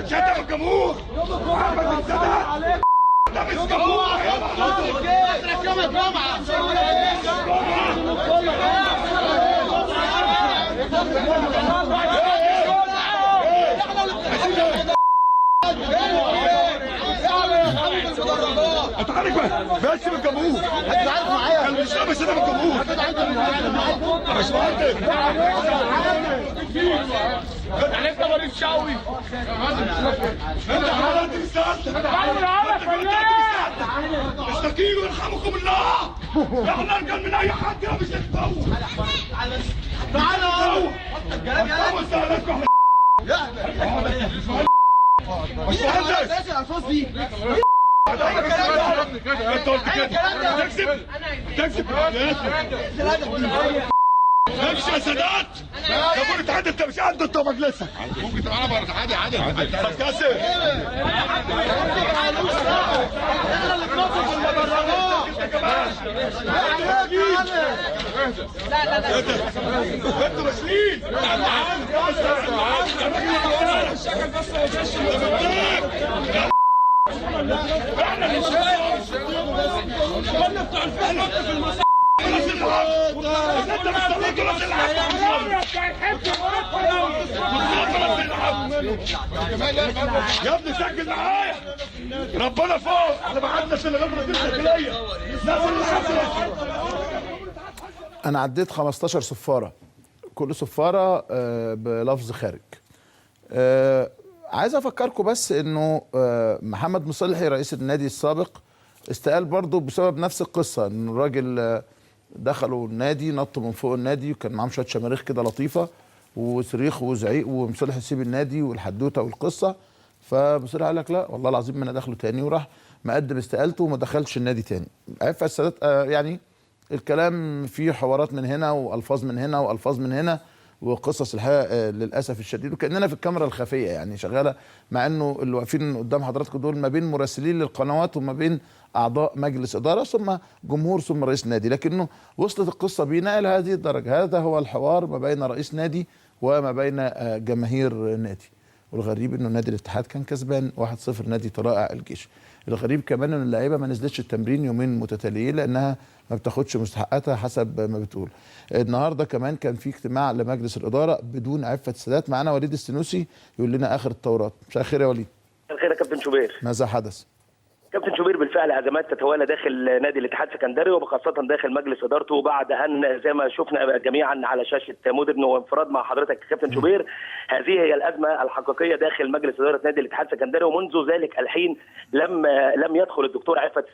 شتم الجمهور. محمد السادات ده مش جمهور. اتحرك بس من الجمهور. هتتعارك معايا. كان مش لابس شتم الجمهور. مش مهندس. انت مريض شعوي. انت حضرتك مستعد. اشتكيله يرحمكم الله. احنا ارجل من اي حد مش هنتطور. تعالوا. مش مهندس. انت قلت كده. تكذب امشي يا سادات. طب انت انت مش قد انت مجلسك. ممكن تبقى انا بره عادي عادي. طب كاسب. احنا اللي بنوصل في المدرجات. لا انتوا ماشيين. الشكل بس احنا اللي كنا بتوع الفهم في المصالح. يا ابني سجل معايا. ربنا فوق. احنا ما عندناش الا غير الداخليه. انا عديت 15 صفاره، كل صفاره بلفظ خارج. عايز افكركم بس انه محمد مصلحي رئيس النادي السابق استقال برضه بسبب نفس القصه، ان الراجل دخلوا النادي، نطوا من فوق النادي وكان معاهم شويه شماريخ كده لطيفه وصريخ وزعيق ومصلحي يسيب النادي والحدوته والقصه. فمصلحي قال لك لا والله العظيم ما انا داخله تاني، وراح مقدم استقالته وما دخلش النادي تاني. عرف السادات يعني الكلام فيه حوارات من هنا والفاظ من هنا والفاظ من هنا وقصص الحقيقه للاسف الشديد، وكاننا في الكاميرا الخفيه يعني شغاله، مع انه اللي واقفين قدام حضراتكم دول ما بين مراسلين للقنوات وما بين اعضاء مجلس اداره ثم جمهور ثم رئيس نادي، لكنه وصلت القصه بينا الى هذه الدرجه. هذا هو الحوار ما بين رئيس نادي وما بين جماهير نادي. والغريب انه نادي الاتحاد كان كسبان 1-0 نادي طلائع الجيش. الغريب كمان ان اللعيبه ما نزلتش التمرين يومين متتاليين لانها ما بتاخدش مستحقاتها حسب ما بتقول. النهارده كمان كان في اجتماع لمجلس الاداره بدون عفه السادات. معانا وليد السنوسي يقول لنا اخر التورات. مساء الخير يا وليد. مساء الخير يا كابتن شوبير. ماذا حدث؟ كابتن شوبير، بالفعل ازمات تتوالى داخل نادي الاتحاد السكندري وبخاصه داخل مجلس ادارته بعد ان زي ما شفنا جميعا على شاشه مودرن وانفراد مع حضرتك كابتن شوبير، هذه هي الازمه الحقيقيه داخل مجلس اداره نادي الاتحاد السكندري. ومنذ ذلك الحين لم يدخل الدكتور عفة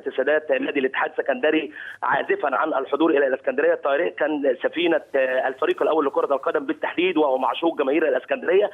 السادات نادي الاتحاد السكندري عازفا عن الحضور الى الاسكندريه. الطريق كان سفينه الفريق الاول لكره القدم بالتحديد وهو معشوق جماهير الاسكندريه.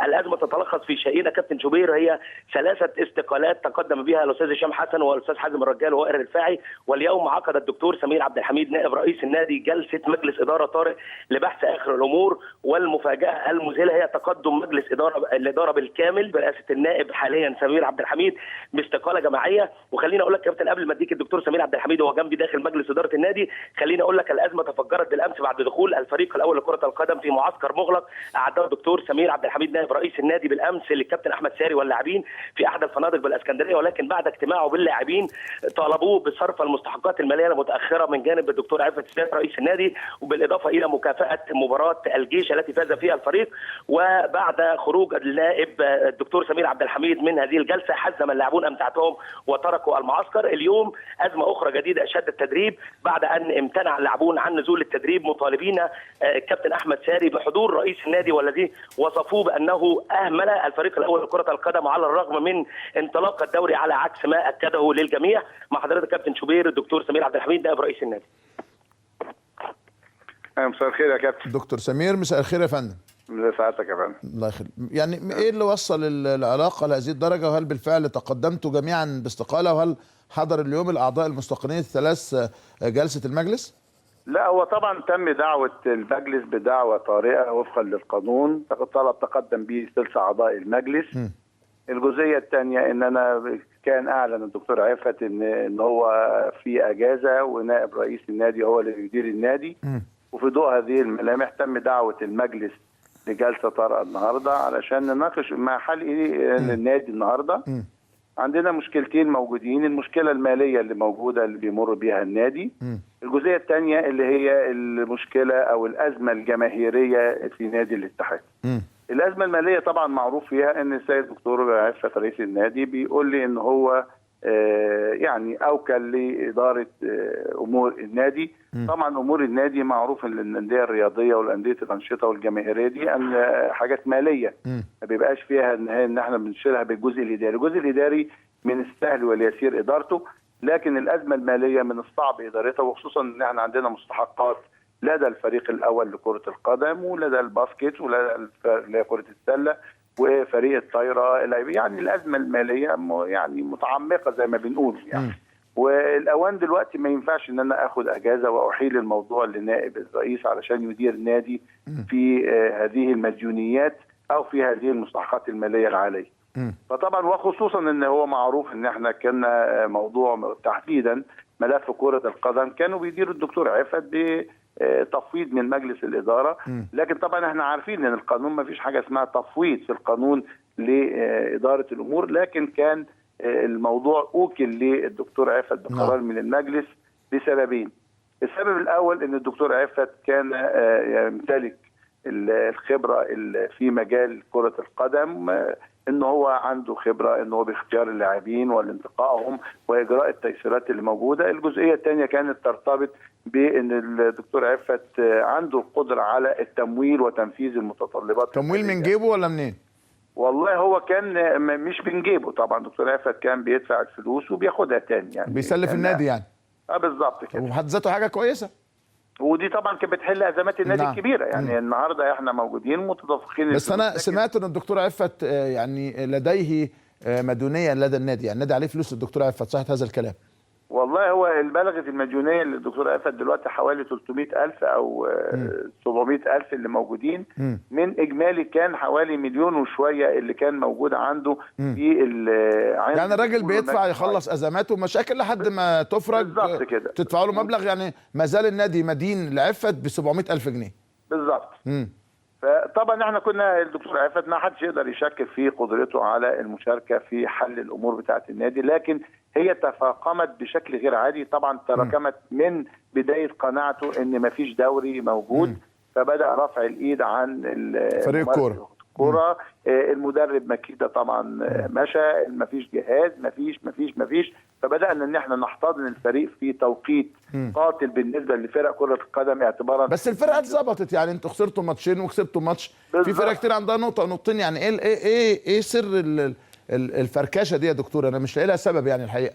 الازمه تتلخص في شيئين كابتن شوبير، هي 3 استقالات تقدم بها الاستاذ هشام حسن والاستاذ حازم الرجال ووائل الرفاعي. واليوم عقد الدكتور سمير عبد الحميد نائب رئيس النادي جلسه مجلس اداره طارئ لبحث اخر الامور. والمفاجاه المذهله هي تقدم مجلس الاداره بالكامل برئاسه النائب حاليا سمير عبد الحميد باستقاله جماعيه. وخليني اقول لك كابتن قبل ما اديك الدكتور سمير عبد الحميد وهو جنبي داخل مجلس اداره النادي، خليني اقول لك الازمه تفجرت بالامس بعد دخول الفريق الاول لكره القدم في معسكر مغلق اعده الدكتور سمير عبد الحميد نائب رئيس النادي بالامس للكابتن احمد ساري واللاعبين في احد الفنادق بالاسكندريه. ولكن بعد اجتماعه باللاعبين طالبوه بصرف المستحقات الماليه المتاخره من جانب الدكتور عفة السادات رئيس النادي، وبالاضافه الى مكافاه مباراه الجيش التي فاز فيها الفريق. وبعد خروج النائب الدكتور سمير عبد الحميد من هذه الجلسه حزم اللاعبون امتعتهم وتركوا المعسكر. اليوم ازمه اخرى جديده اشهد التدريب بعد ان امتنع اللاعبون عن نزول التدريب مطالبين الكابتن احمد ساري بحضور رئيس النادي، والذي وصفوه بانه اهمل الفريق الاول لكره القدم على الرغم من انطلاق الدوري على عكس ما اكده للجميع. مع حضرتك كابتن شوبير الدكتور سمير عبد الحميد نائب رئيس النادي. مساء الخير يا كابتن. دكتور سمير مساء الخير يا فندم. مساء سعادتك يا فندم. الله يخليك. يعني ايه اللي وصل العلاقه لهذه الدرجه، وهل بالفعل تقدمتوا جميعا باستقاله، وهل حضر اليوم الاعضاء المستقلين الثلاث جلسه المجلس؟ لا، هو طبعا تم دعوه المجلس بدعوه طارئه وفقا للقانون، طلب تقدم به ثلث اعضاء المجلس. الجزئيه الثانيه ان انا كان اعلن الدكتور عفت ان هو في اجازه ونائب رئيس النادي هو اللي يدير النادي. وفي ضوء هذه الملامح تم دعوه المجلس لجلسه طارئه النهارده علشان نناقش مع حل النادي النهارده. عندنا مشكلتين موجودين، المشكله الماليه اللي موجوده اللي بيمر بيها النادي، الجزئيه الثانيه اللي هي المشكله او الازمه الجماهيريه في نادي الاتحاد. الازمه الماليه طبعا معروف فيها ان السيد الدكتور عفت رئيس النادي بيقول لي ان هو يعني اوكل لاداره امور النادي. طبعا امور النادي معروف ان الانديه الرياضيه والانديه الانشطه والجماهيريه دي ان حاجات ماليه ما بيبقاش فيها ان احنا بنشيلها بالجزء الاداري. الجزء الاداري من السهل واليسير ادارته، لكن الازمه الماليه من الصعب ادارتها، وخصوصا ان احنا عندنا مستحقات لدى الفريق الاول لكره القدم ولدى الباسكت ولدى كره السله وفريق الطايره. يعني الازمه الماليه يعني متعمقه زي ما بنقول يعني. والاوان دلوقتي ما ينفعش ان انا اخد اجازه واحيل الموضوع لنائب الرئيس علشان يدير النادي في هذه المديونيات او في هذه المستحقات الماليه العاليه. فطبعا وخصوصا ان هو معروف ان احنا كنا موضوع تحديدا ملف كره القدم كانوا بيديروا الدكتور عفت بتفويض من مجلس الاداره، لكن طبعا احنا عارفين ان القانون ما فيش حاجه اسمها تفويض في القانون لاداره الامور، لكن كان الموضوع اوكل للدكتور عفت بقرار من المجلس لسببين. السبب الاول ان الدكتور عفت كان يمتلك الخبره في مجال كره القدم، ان هو عنده خبره ان هو باختيار اللاعبين والانتقائهم واجراء التيسيرات اللي موجوده. الجزئيه الثانيه كانت ترتبط بان الدكتور عفت عنده القدره على التمويل وتنفيذ المتطلبات. تمويل من جيبه ولا منين؟ والله هو كان مش من جيبه طبعا، دكتور عفت كان بيدفع الفلوس وبياخدها تاني يعني بيسلف النادي يعني. بالظبط كده. وبحد ذاته حاجه كويسه. ودي طبعا كانت بتحل ازمات النادي الكبيره يعني. النهارده احنا موجودين متدفقين. بس انا سمعت ان الدكتور عفت يعني لديه مديونيه لدى النادي، يعني النادي عليه فلوس الدكتور عفت، صحيح هذا الكلام؟ والله هو بلغت المديونيه للدكتور عفت دلوقتي حوالي 300,000 او 700,000 اللي موجودين، من اجمالي كان حوالي مليون وشويه اللي كان موجود عنده في يعني الراجل بيدفع يخلص ازماته ومشاكل لحد ما تفرج. بالظبط كده. تدفعوا له مبلغ، يعني ما زال النادي مدين لعفت ب 700,000 جنيه بالظبط. فطبعا احنا كنا الدكتور عفت ما حدش يقدر يشكك في قدرته على المشاركه في حل الامور بتاعه النادي، لكن هي تفاقمت بشكل غير عادي. طبعا تراكمت من بدايه قناعته ان ما فيش دوري موجود، فبدا رفع الايد عن فريق الكوره. المدرب مكيده طبعا مشى، ما فيش جهاز، ما فيش فبدانا ان احنا نحتضن الفريق في توقيت قاتل بالنسبه لفرق كره القدم اعتبارا. بس الفرقه اتظبطت، يعني انتوا خسرتوا ماتشين وكسبتوا ماتش. في فرق كتير عندها نقطه ونقطتين، يعني ايه سر الفركشه دي يا دكتور؟ انا مش لاقي لها سبب يعني الحقيقه.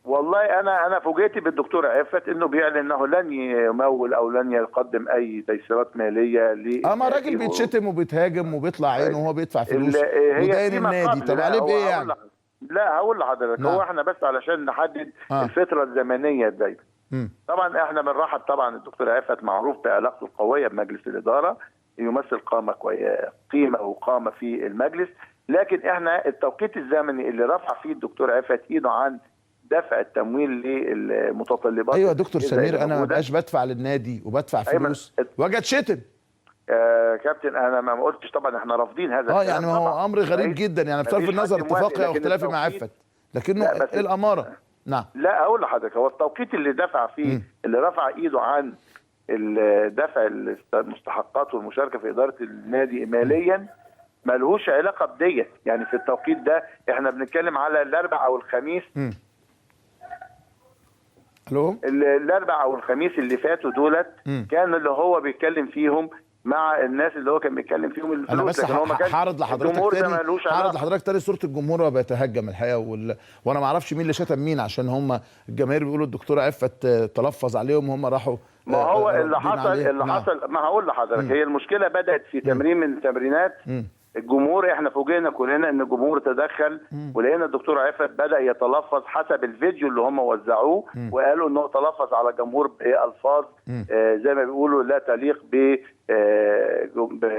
والله انا فوجئت بالدكتور عفت انه بيعلن انه لن يمول او لن يقدم اي تيسيرات ماليه ما راجل بيتشتم وبيتهاجم وبيطلع عينه وهو بيدفع فلوس وداين النادي. طب عليه بايه يعني؟ لا هقول لحضرتك. هو احنا بس علشان نحدد الفتره الزمنيه ازاي. طبعا احنا بنرحب طبعا الدكتور عفت معروف بعلاقته القويه بمجلس الاداره، يمثل قيمه وقامه في المجلس، لكن احنا التوقيت الزمني اللي رفع فيه الدكتور عفت ايده عن دفع التمويل للمتطلبات. ايوه يا دكتور سمير، انا ما بقاش بدفع للنادي وبدفع فلوس واجي اتشتم. كابتن انا ما قلتش طبعا احنا رافضين هذا يعني هو امر غريب جدا يعني بصرف النظر اتفاقي او اختلافي مع عفت، لكنه ايه الاماره؟ نعم. لا اقول لحضرتك، هو التوقيت اللي دفع فيه اللي رفع ايده عن دفع المستحقات والمشاركه في اداره النادي ماليا ملهوش علاقه بديت. يعني في التوقيت ده احنا بنتكلم على الاربع او الخميس. الاربع او الخميس اللي فاتوا دولت كان اللي هو بيتكلم فيهم مع الناس اللي هو كان بيتكلم فيهم الفلوس. انا بس هعرض لحضرتك تاني صوره الجمهور وهو بيتهجم الحقيقه وانا ما اعرفش مين اللي شتم مين، عشان هم الجماهير بيقولوا الدكتور عفت تلفظ عليهم وهم راحوا. ما هو اللي حصل ما هقول لحضرتك، هي المشكله بدات في تمرين من التمرينات. الجمهور احنا فوجئنا كلنا ان الجمهور تدخل، ولقينا الدكتور عفت بدا يتلفظ حسب الفيديو اللي هم وزعوه، وقالوا انه تلفظ على الجمهور بالفاظ زي ما بيقولوا لا تليق ب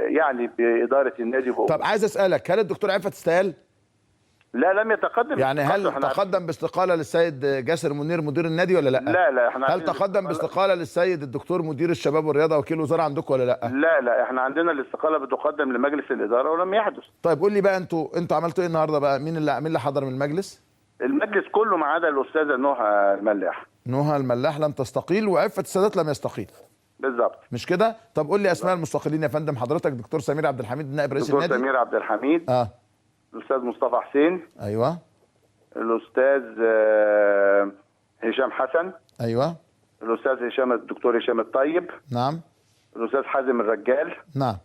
يعني باداره النادي. طب عايز اسالك، هل الدكتور عفت استقال؟ لا لم يتقدم. يعني هل تقدم باستقاله للسيد جاسر منير مدير النادي ولا لا؟ لا احنا هل تقدم باستقاله للسيد الدكتور مدير الشباب والرياضه وكيل الوزاره عندكم ولا لا؟ لا احنا عندنا الاستقاله بتقدم لمجلس الاداره ولم يحدث. طيب قول لي بقى انتوا عملتوا ايه النهارده بقى؟ مين اللي حضر من المجلس؟ المجلس كله ما عدا الاستاذه نهى الملاح. نهى الملاح لم تستقيل وعفت السادات لم يستقيل. بالظبط. مش كده؟ طب قول لي اسماء المستقلين يا فندم حضرتك. دكتور سمير عبد الحميد نائب رئيس النادي. دكتور سمير عبد الحميد. الاستاذ مصطفى حسين. ايوه. الاستاذ هشام حسن. ايوه. الاستاذ الدكتور هشام الطيب. نعم. الاستاذ حازم الرجال. نعم.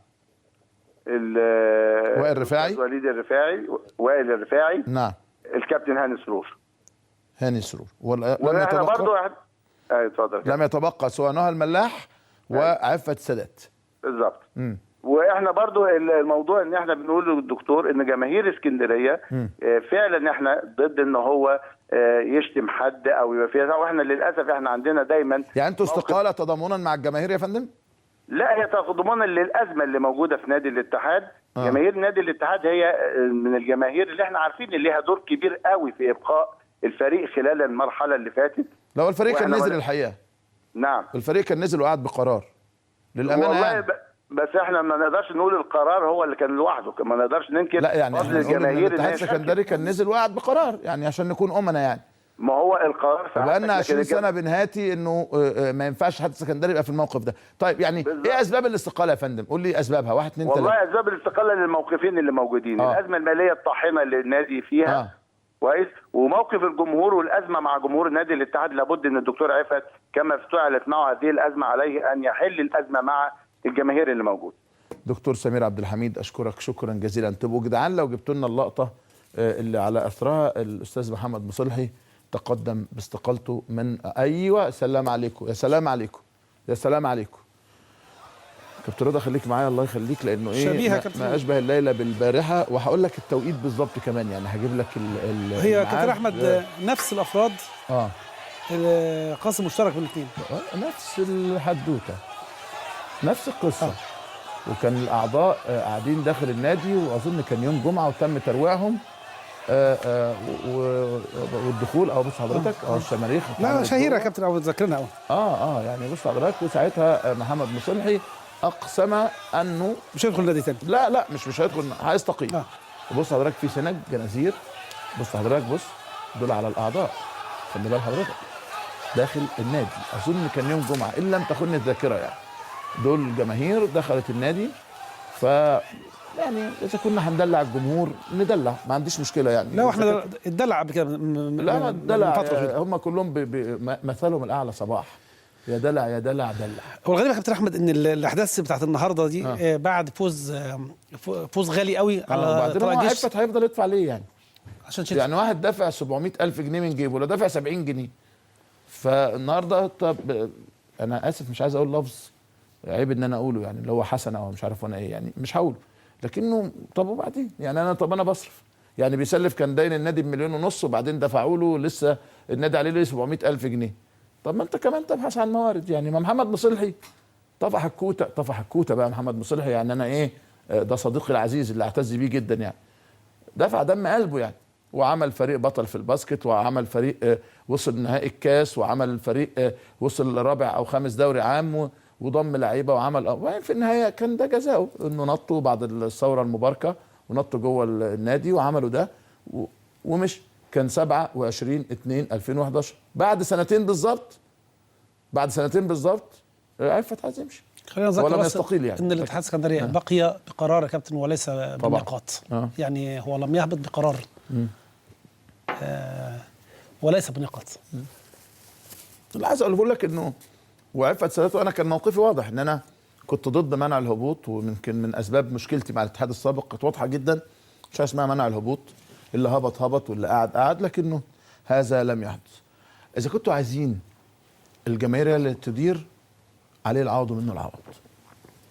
وائل الرفاعي. وائل الرفاعي. نعم. الكابتن هاني سرور. لم يتبقى برضو اتفضل. لم يتبقى سوى نهى الملاح وعفت السادات. بالظبط. واحنا برضو الموضوع ان احنا بنقول للدكتور ان جماهير اسكندريه فعلا احنا ضد ان هو يشتم حد او يبقى فيها، واحنا للاسف احنا عندنا دايما يعني انتوا استقاله تضامنا مع الجماهير يا فندم؟ لا، هي تضامنا للازمه اللي موجوده في نادي الاتحاد. جماهير نادي الاتحاد هي من الجماهير اللي احنا عارفين اللي ليها دور كبير قوي في ابقاء الفريق خلال المرحله اللي فاتت. لو الفريق كان نزل الحقيقه. نعم. الفريق كان نزل وقعد بقرار للامانه والله يعني. بس احنا ما نقدرش نقول القرار هو اللي كان لوحده، ما نقدرش ننكر. لا يعني فضل الجماهير. الاتحاد السكندري كان نزل وقعد بقرار يعني عشان نكون امنا يعني. ما هو القرار بقالنا 20 سنه بنهاتي انه ما ينفعش الاتحاد السكندري يبقى في الموقف ده. طيب يعني بالزبط. ايه اسباب الاستقاله يا فندم؟ قول لي اسبابها. 1 2 3. والله اسباب الاستقاله للموقفين اللي موجودين. الازمه الماليه الطاحنه اللي النادي فيها. كويس. وموقف الجمهور والازمه مع جمهور نادي الاتحاد. لابد ان الدكتور عفت كما افتعلت معه هذه الازمه عليه ان يحل الازمه مع الجماهير اللي موجود. دكتور سمير عبد الحميد اشكرك شكرا جزيلا. تبقوا جدعان لو جبتوا لنا اللقطه اللي على اثرها الاستاذ محمد مصلحي تقدم باستقالته من ايوه. سلام عليكم. يا سلام عليكم. يا سلام عليكم. كابتن رضا خليك معايا الله يخليك لانه ايه ما اشبه الليله بالبارحه. وهقول لك التوقيت بالظبط كمان يعني هجيب لك هي كابتن احمد نفس الافراد قاسم مشترك بين الاثنين نفس الحدوته نفس القصه وكان الاعضاء قاعدين داخل النادي واظن كان يوم جمعه وتم ترويعهم والدخول بص حضرتك الشماريخ لا شهيره يا كابتن ذاكرينها يعني بص حضرتك وساعتها محمد مصلحي اقسم انه مش هيدخل النادي تاني. لا مش هيدخل هيستقيل. وبص حضرتك في سنج جنازير. بص حضرتك دول على الاعضاء خلي بال حضرتك داخل النادي اظن كان يوم جمعه ان لم تخن الذاكره يعني. دول جماهير دخلت النادي يعني اذا كنا هندلع الجمهور ندلع ما عنديش مشكله يعني. لا احنا اتدلع قبل كده. لا اتدلع هم كلهم مثلهم الاعلى صباح يا دلع يا دلع دلع. هو الغريب يا كابتن احمد ان الاحداث بتاعت النهارده دي بعد فوز غالي قوي على طلائع الجيش. هيفضل يدفع ليه يعني عشان يعني واحد دافع 700,000 جنيه من جيبه ولا دافع 70 جنيه فالنهارده. طب انا اسف مش عايز اقول لفظ عيب ان انا اقوله يعني اللي هو حسن او مش عارف وانا ايه يعني مش هقوله لكنه طب وبعدين يعني انا بصرف يعني بيسلف كان داين النادي ب1.5 مليون وبعدين دفعوا له لسه النادي عليه له 700,000 جنيه. طب ما انت كمان تبحث عن موارد يعني. ما محمد مصلحي طفح الكوته بقى محمد مصلحي يعني انا ايه ده صديقي العزيز اللي اعتز بيه جدا يعني دفع دم قلبه يعني وعمل فريق بطل في الباسكت وعمل فريق وصل نهائي الكاس وعمل فريق وصل رابع او خامس دوري عام وضم لعيبه وعمل وبعدين في النهايه كان ده جزاؤه انه نطوا بعد الثوره المباركه ونطوا جوه النادي وعملوا ده ومش كان 27/2/2011 بعد سنتين بالظبط عرفت عايز يمشي. خلينا نذكر ولم يستقيل يعني ان الاتحاد السكندري بقي بقرار يا كابتن وليس بنقاط. يعني هو لم يهبط بقرار وليس بنقاط. اللي عايز اقوله لك انه وعفت سادته انا كان موقفي واضح ان انا كنت ضد منع الهبوط ويمكن من اسباب مشكلتي مع الاتحاد السابق كانت واضحه جدا مش اسمها منع الهبوط اللي هبط واللي قعد لكنه هذا لم يحدث. اذا كنتوا عايزين الجماهير اللي تدير عليه العوض منه العوض.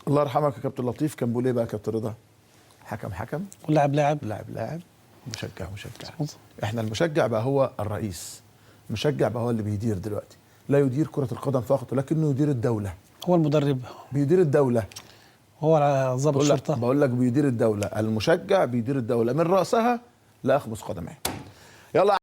الله يرحمك يا كابتن لطيف كان بيقول ايه بقى يا كابتن رضا؟ حكم ولاعب لاعب مشجع. احنا المشجع بقى هو الرئيس. المشجع بقى هو اللي بيدير دلوقتي. لا يدير كرة القدم فقط ولكنه يدير الدولة. هو المدرب بيدير الدولة. هو ضابط الشرطة. بقول لك بيدير الدولة. المشجع بيدير الدولة من رأسها لا اخمص قدميه. يلا